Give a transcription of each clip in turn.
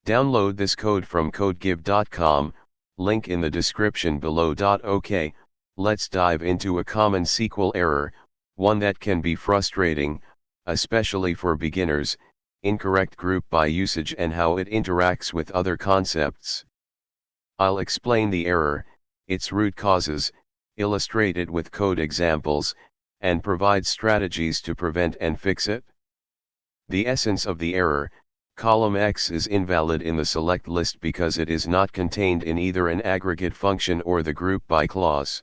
Download this code from codegive.com, link in the description below. OK, let's dive into a common SQL error, one that can be frustrating, especially for beginners: incorrect group by usage and how it interacts with other concepts. I'll explain the error, its root causes, illustrate it with code examples, and provide strategies to prevent and fix it. The essence of the error: column X is invalid in the select list because it is not contained in either an aggregate function or the group by clause.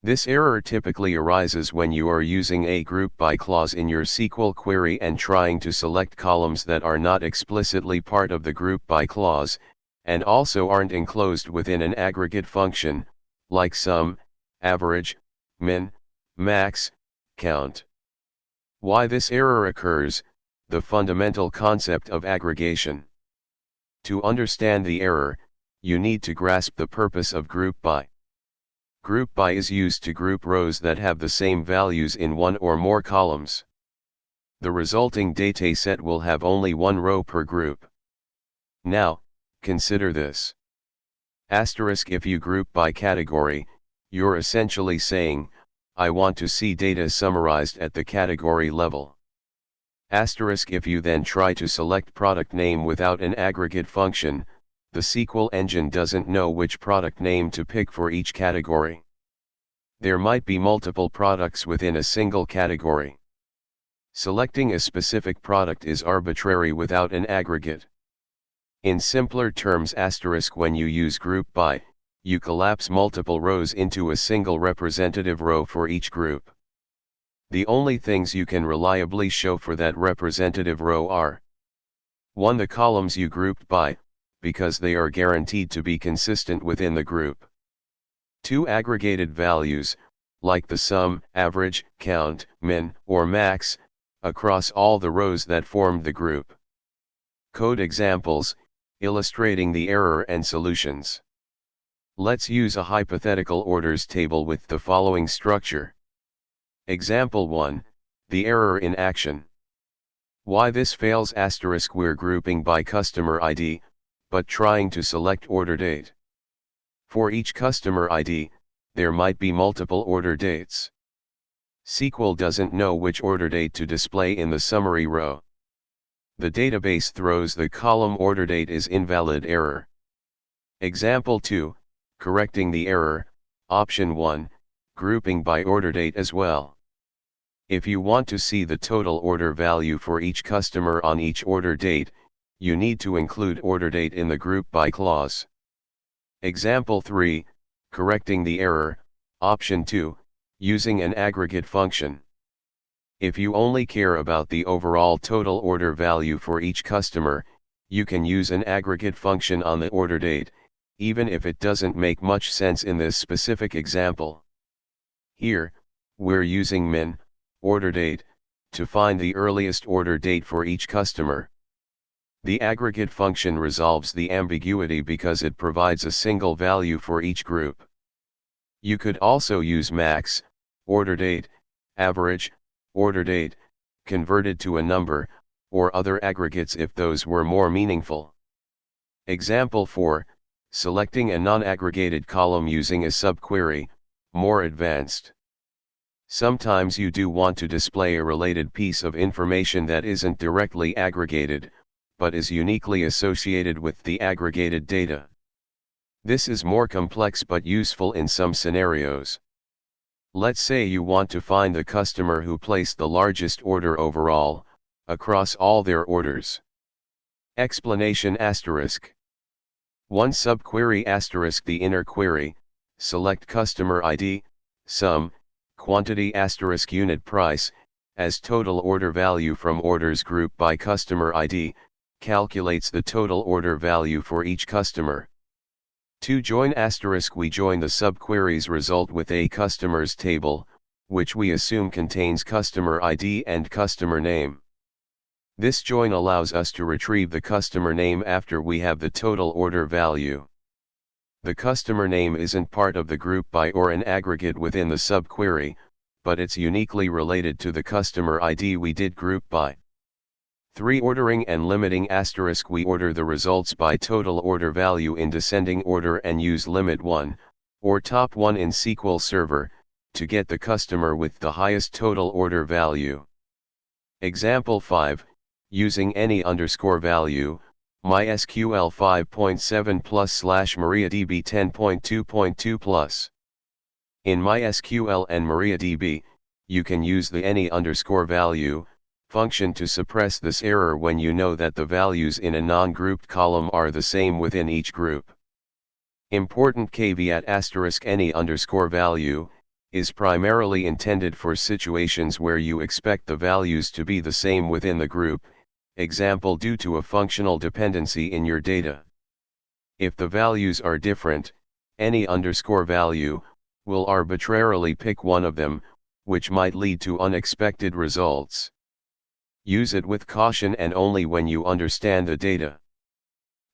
This error typically arises when you are using a group by clause in your SQL query and trying to select columns that are not explicitly part of the group by clause, and also aren't enclosed within an aggregate function, like sum, average, min, max, count. Why this error occurs: the fundamental concept of aggregation. To understand the error, you need to grasp the purpose of group by. Group by is used to group rows that have the same values in one or more columns. The resulting dataset will have only one row per group. Now, consider this. Asterisk: if you group by category, you're essentially saying, I want to see data summarized at the category level. Asterisk: if you then try to select product name without an aggregate function, the SQL engine doesn't know which product name to pick for each category. There might be multiple products within a single category. Selecting a specific product is arbitrary without an aggregate. In simpler terms, asterisk: when you use group by, you collapse multiple rows into a single representative row for each group. The only things you can reliably show for that representative row are: 1. The columns you grouped by, because they are guaranteed to be consistent within the group. 2. Aggregated values, like the sum, average, count, min, or max, across all the rows that formed the group. Code examples, illustrating the error and solutions. Let's use a hypothetical orders table with the following structure. Example 1, the error in action. Why this fails: asterisk: we're grouping by customer ID, but trying to select order date. For each customer ID, there might be multiple order dates. SQL doesn't know which order date to display in the summary row. The database throws the column order date is invalid error. Example 2, correcting the error. Option 1, grouping by order date as well. If you want to see the total order value for each customer on each order date, you need to include order date in the group by clause. Example 3, correcting the error. Option 2, using an aggregate function. If you only care about the overall total order value for each customer, you can use an aggregate function on the order date, even if it doesn't make much sense in this specific example. Here, we're using min, order date, to find the earliest order date for each customer. The aggregate function resolves the ambiguity because it provides a single value for each group. You could also use max, order date, average, order date, converted to a number, or other aggregates if those were more meaningful. Example 4, selecting a non-aggregated column using a subquery, more advanced. Sometimes you do want to display a related piece of information that isn't directly aggregated, but is uniquely associated with the aggregated data. This is more complex but useful in some scenarios. Let's say you want to find the customer who placed the largest order overall, across all their orders. Explanation asterisk. 1. Subquery asterisk: the inner query, select customer ID, sum, quantity asterisk unit price, as total order value from orders group by customer ID, calculates the total order value for each customer. 2. Join asterisk: we join the subquery's result with a customers table, which we assume contains customer ID and customer name. This join allows us to retrieve the customer name after we have the total order value. The customer name isn't part of the group by or an aggregate within the subquery, but it's uniquely related to the customer ID we did group by. 3. Ordering and limiting asterisk. We order the results by total order value in descending order and use limit 1, or top 1 in SQL Server, to get the customer with the highest total order value. Example 5, using any underscore value, MySQL 5.7 plus / MariaDB 10.2.2 plus. In MySQL and MariaDB, you can use the any underscore value function to suppress this error when you know that the values in a non-grouped column are the same within each group. Important caveat asterisk. Any underscore value is primarily intended for situations where you expect the values to be the same within the group, example due to a functional dependency in your data. If the values are different, any underscore value will arbitrarily pick one of them, which might lead to unexpected results. Use it with caution and only when you understand the data.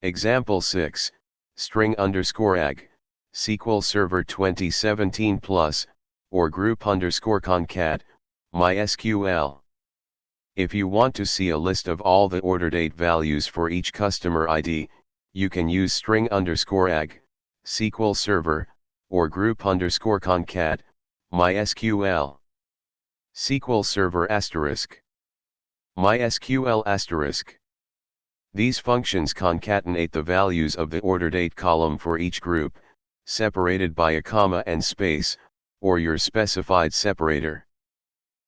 Example 6, string underscore ag, SQL Server 2017 plus, or group underscore concat, MySQL. If you want to see a list of all the order date values for each customer ID, you can use string underscore ag, SQL Server, or group underscore concat, MySQL. SQL Server asterisk. MySQL asterisk. These functions concatenate the values of the order date column for each group, separated by a comma and space, or your specified separator.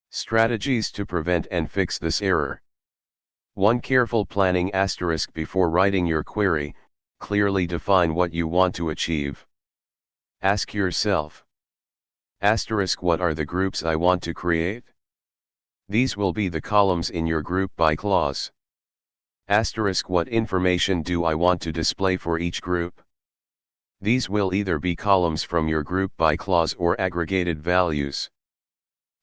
Strategies to prevent and fix this error. 1. Careful planning asterisk. Before writing your query, clearly define what you want to achieve. Ask yourself, asterisk, what are the groups I want to create? These will be the columns in your group by clause. Asterisk, what information do I want to display for each group? These will either be columns from your group by clause or aggregated values.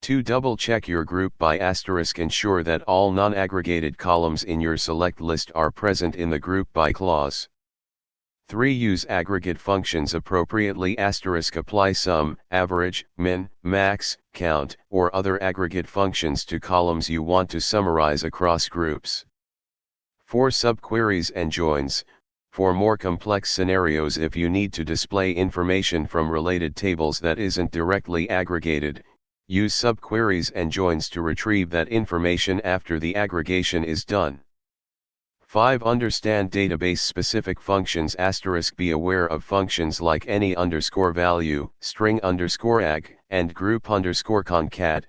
2. Double check your group by asterisk. Ensure that all non-aggregated columns in your select list are present in the group by clause. 3. Use aggregate functions appropriately asterisk. Apply sum, average, min, max, count, or other aggregate functions to columns you want to summarize across groups. 4. Subqueries and joins. For more complex scenarios, if you need to display information from related tables that isn't directly aggregated, use subqueries and joins to retrieve that information after the aggregation is done. 5. Understand database-specific functions asterisk. Be aware of functions like any underscore value, string underscore ag, and group underscore concat,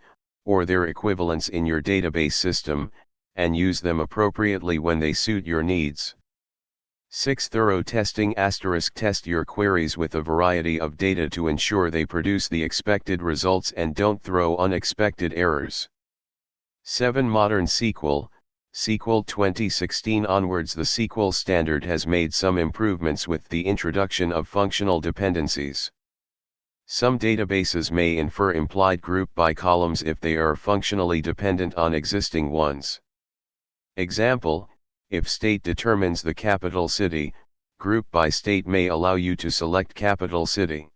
or their equivalents in your database system, and use them appropriately when they suit your needs. 6. Thorough testing asterisk. Test your queries with a variety of data to ensure they produce the expected results and don't throw unexpected errors. 7. Modern SQL. SQL 2016 onwards. The SQL standard has made some improvements with the introduction of functional dependencies. Some databases may infer implied group by columns if they are functionally dependent on existing ones. Example, if state determines the capital city, group by state may allow you to select capital city.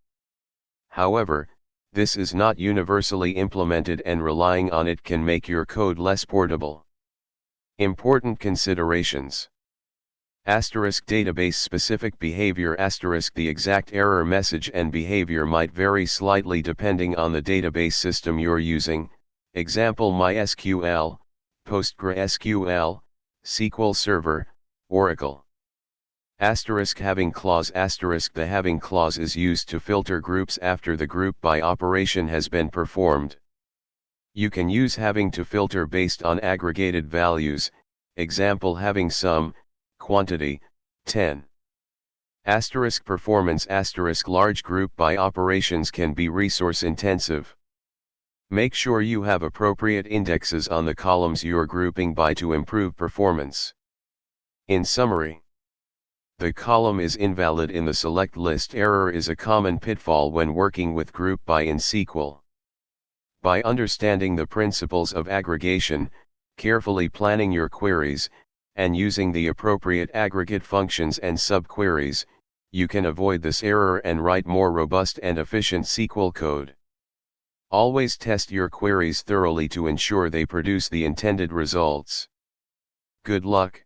However, this is not universally implemented and relying on it can make your code less portable. Important considerations. Asterisk. Database specific behavior asterisk. The exact error message and behavior might vary slightly depending on the database system you're using. Example, MySQL, PostgreSQL, SQL Server, Oracle. Asterisk. Having clause asterisk. The having clause is used to filter groups after the group by operation has been performed. You can use having to filter based on aggregated values, example having sum, quantity, 10. Asterisk. Performance asterisk. Large group by operations can be resource intensive. Make sure you have appropriate indexes on the columns you're grouping by to improve performance. In summary, the column is invalid in the select list error is a common pitfall when working with group by in SQL. By understanding the principles of aggregation, carefully planning your queries, and using the appropriate aggregate functions and subqueries, you can avoid this error and write more robust and efficient SQL code. Always test your queries thoroughly to ensure they produce the intended results. Good luck.